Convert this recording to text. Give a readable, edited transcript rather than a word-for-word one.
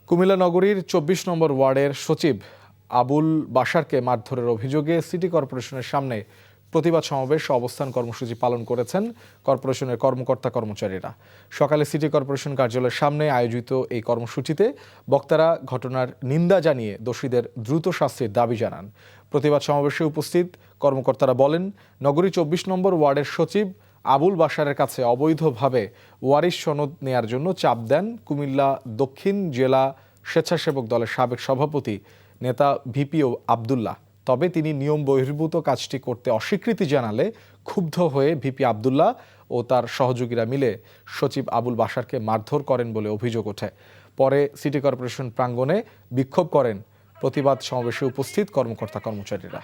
কুমিল্লা নগরীর ২৪ নম্বর ওয়ার্ডের সচিব আবুল বাশারকে মারধরের অভিযোগে সিটি কর্পোরেশনের সামনে প্রতিবাদ সমাবেশ অবস্থান কর্মসূচি পালন করেছেন কর্পোরেশনের কর্মকর্তা কর্মচারীরা। সকালে সিটি কর্পোরেশন কার্যালয়ের সামনে আয়োজিত এই কর্মসূচিতে বক্তারা ঘটনার নিন্দা জানিয়ে দোষীদের দ্রুত শাস্তির দাবি জানান। প্রতিবাদ সমাবেশে উপস্থিত কর্মকর্তারা বলেন, নগরী ২৪ নম্বর ওয়ার্ডের সচিব আবুল বাশারের কাছে অবৈধভাবে ওয়ারিশ সনদ নেয়ার জন্য চাপ দেন কুমিল্লা দক্ষিণ জেলা স্বেচ্ছাসেবক দলের সাবেক সভাপতি নেতা ভিপিও আবদুল্লাহ। তবে তিনি নিয়ম বহির্ভূত কাজটি করতে অস্বীকৃতি জানালে ক্ষুব্ধ হয়ে ভিপি আবদুল্লাহ ও তার সহযোগীরা মিলে সচিব আবুল বাশারকে মারধর করেন বলে অভিযোগ ওঠে। পরে সিটি কর্পোরেশন প্রাঙ্গণে বিক্ষোভ করেন প্রতিবাদ সমাবেশে উপস্থিত কর্মকর্তা কর্মচারীরা।